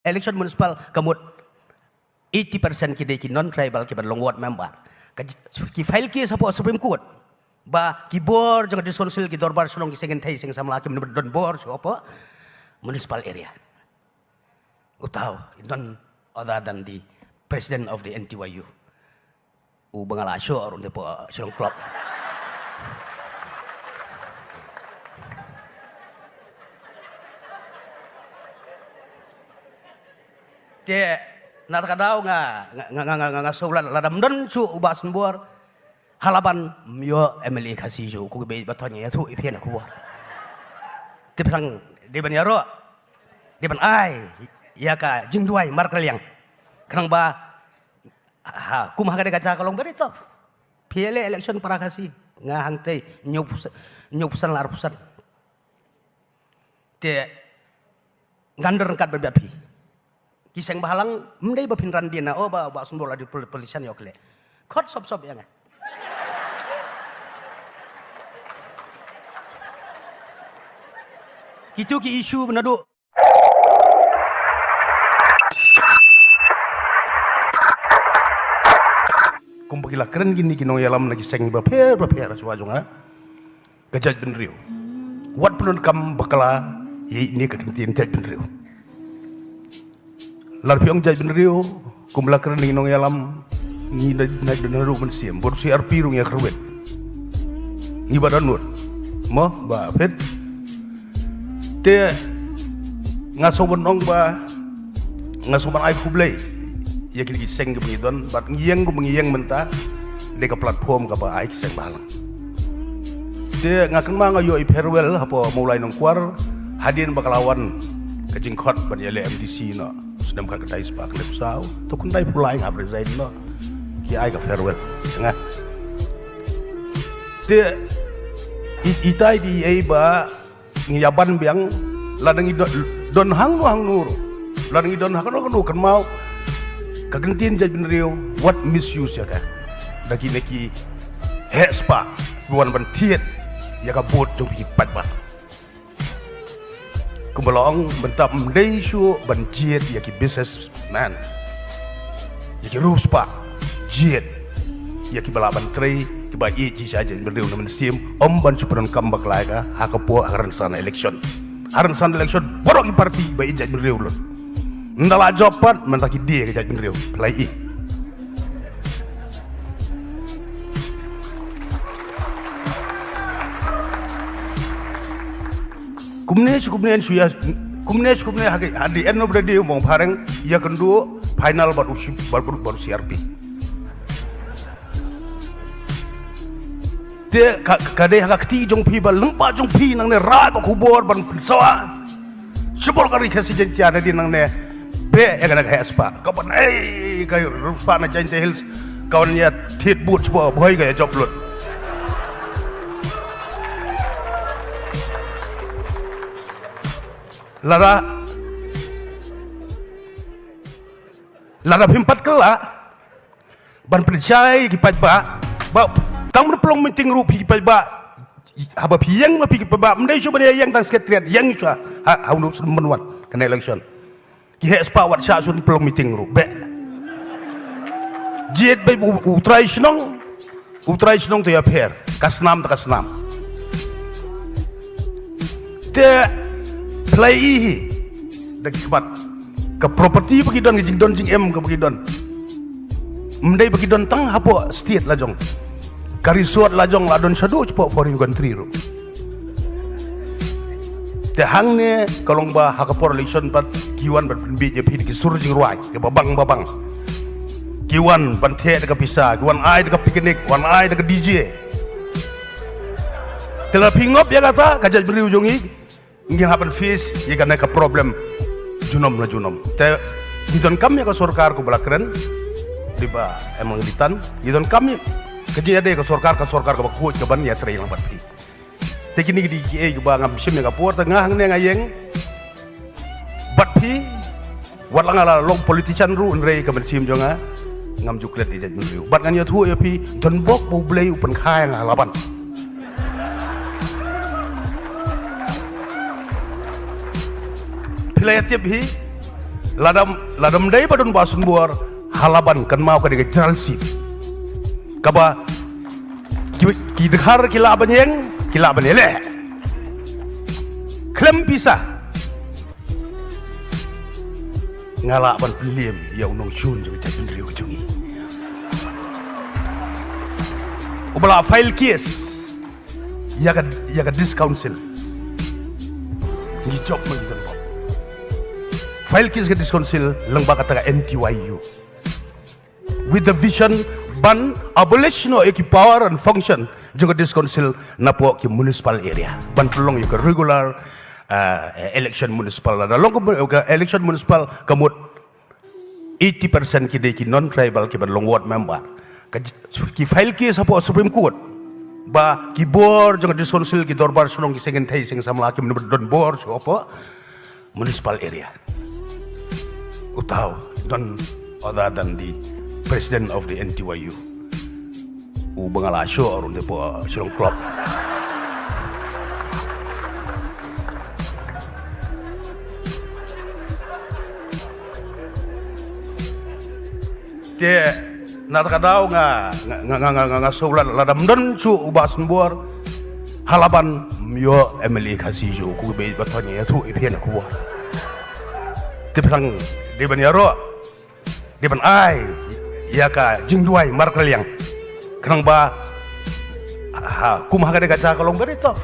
election municipal kamut 80% ki non tribal ki ban long ward member ki file ki sa Supreme Court ba ki bor jang diskonsil ki dorbar sulong ki singen thai sing samla ki don bor so apa municipal area utau non other than the president of the NTYU u bangala syo aron de po sulong club te natakadaw nga sulan ladam don su ubas bor halaban myo MLA kasi ju ku be batonya tu ipien aku bor te perang di ban yaro di ban ai ya ka jingduai markaliang kanang ba ha kumah kada kaca kalong berito PLA election para kasi nga hangtay nyupusan larpusan te ngander kat berbapi kiseng bahalang mendai bapinran dia na oh ba sumbola di polisian yokle kot sop ya nga kitu ki isu benadu kumpagilah keren gini kinong yalam lagi seng baper suajung ha gajaj benriu wat pelun kam bakala ini kekentiin jaj benriu larpiong jaj benriu kumbla keren nong yalam ni naik denaru mensiam bor CRP rung ya kerwet ni badan nur mo ba pet te ngasoban ong ba ngasoban ai kublai ya kili seng ke pengidon bat ngiyeng ku mengiyeng menta de ka platform ka ba ai kiseng balang te ngakeng ma ngayo i farewell hapo mulai nong kuar hadin bakalawan ke jingkot ban yele MDC no sedang kan kedai sepak lep sau to kundai pulai ngap resign no ki ai ka farewell nga te itai di ai ba ngiyaban biang ladang don hang nur ladang don hang no kan mau kagentin jaj benriu what misuse ya ka daki neki hespa buan ban tiet ya ka bot jong pi pat ba kumbalong bentap mendai syu ban jiet ya ki business man ya ki ruspa jiet ya ki bala ban trei ki ba ji saja benriu namen steam ban supron kambak lai ka hakapo aran sana election borok i parti ba jaj benriu lon ndala jopat mentaki dia ke jaj benriu play i kumne suya kumne hagi at the end of the day mong pareng ya kendu final baru CRP te kade hak ti jong pi ba lempa jong pi nang ne ra ba kubor ban sawa sebol kari kasi jentiana di nang ne be ya kana hespa kapan kayo rupa na jente hills kawan ya tit boot bo boy kaya job lot lara pimpat kela ban percaya ki pajba ba tang pelong meeting rupi ki pajba haba piang ma pi ki pajba mendai coba dia yang tang sekretariat yang itu ha nu menwan kena election ki hespa wat sya sun pelong meeting ru be jet bay utrai snong to ya per kasnam ta kasnam te play ihi dak kebat ke property bagi don jing don jing em ke bagi don mendai bagi don tang hapo state lajong karisot lajong ladon sadu cepo foreign country ru te hangne kalong ba hakapor election pat kiwan ban BJP di surjing ruai ke babang kiwan ban the de pisa kiwan ai de piknik wan ai de DJ tela pingop ya kata kajaj beri ujongi ingin happen fees ya karena ke problem junom te hidon kami ke sorkar ku balakren di ba emang ditan hidon kami kerja ada ke sorkar ke bakut ke ban ya train lambat pi te kini di ke ba ngam sim ya kapur tengah ne ngayeng bat pi wat langala long politician ru nrei ke ban sim jonga ngam juklet di jaj mriu bat ngan ya thu ya pi don bok bu blei upen khai ngalaban pilih tiap hi ladam day padon basun buar halaban kan mau ka de jalsi kaba ki dehar kilaban yang kilaban ele klem pisah ngala ban peliem ya unong chun jo jabin riu jungi ubala file case ya ka discouncil ni job man gidan bob file case ka discouncil lang ba kata NTYU with the vision ban abolition of power and function juga discouncil na po ki municipal area ban pelong yung regular election municipal na long election municipal kamut 80% ki non tribal ki ban long ward member ki file ki sa po Supreme Court ba ki board juga discouncil ki dorbar sulong ki sengen thai sing samla ki don board so po municipal area utaw don other than the president of the NTYU Bangalasyo or hindi po silong club te natakadaw nga sulan ladam don su ubasan buar halaban myo Emily Kasijo ku be batanya tu ipian ku buar te perang di ban yaro di ban ai ya ka jingduai markel yang kenang ba kumaha kada kaca kalong berito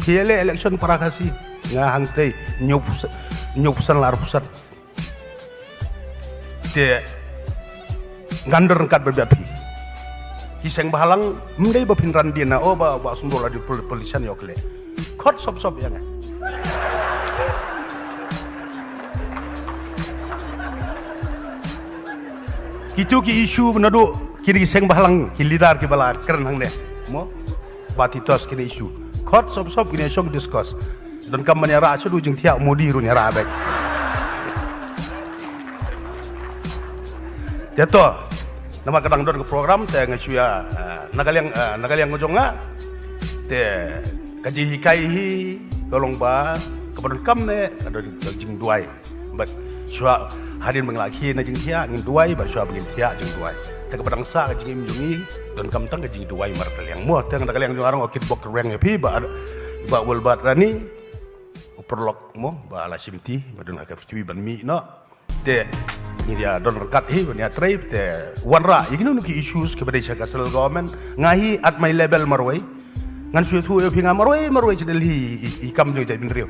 piele election para kasi nga hangtay nyupusan larpusan te ngander kat berbapi hiseng bahalang mendai ba pinran dina oh ba sundola di polisian yokle kot sop ya nga kitu ki isu menadu kini seng bahalang kilidar ki bala keren hang ne mo batitos kini isu kot sop kini song discuss dan kam manyara asu jeng tiak modi ru nyara baik jato nama kadang don ke program te ngasuya nagaliang ngojonga te kaji hikai hi tolong ba kepada kam ne ada jeng duai but sua hadir mengelaki na jeng tiak ngin duai ba sua begin tiak jeng duai te kepada sa jeng jungi don kam tang jeng duai markel yang mo te nagaliang jorang okit bok reng pi ba wal bat rani perlok mo ba ala simti ba don akaf cui ban mi no te ni dia don rekat hi ban ya tribe te wanra yiginu ki issues kepada central government ngahi at my level marwai ngan su tu pinga marwai cedel hi ikam jo jai bin rio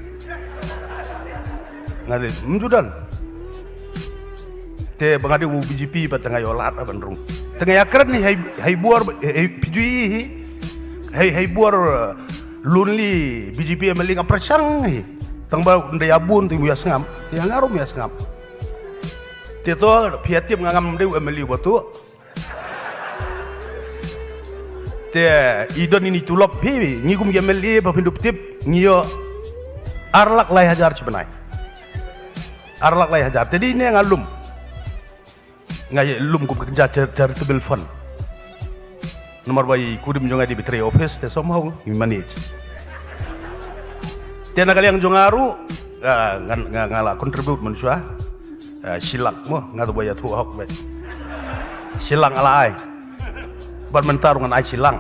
ngade mjudan te bangade u BJP patanga yolat ban rung tengah yakran ni hai buar pijui hai buar lonely BJP meling aprasang hi tangba ndaya bun tu ya sangam yang ngarum ya sangam teto piatip ngangam de emeli batu te idon ini tulop pi ngigum emeli bapindup tip ngio arlak lai hajar cibenai arlak lai hajar jadi ini ngalum ngai lum kum kerja charitable fund nomor bayi kudim jonga di betray office te somehow manage te nakali yang jongaru ngala contribute manusia silak mo ngatu baya tu hok bet silang ala ai ban mentarungan ai silang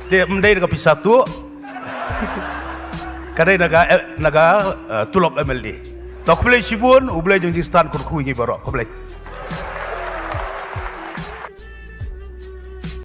te mendai dekat pisatu kadai naga tulop MLD tak boleh sibun, boleh jangan stan kurku ini baru, boleh.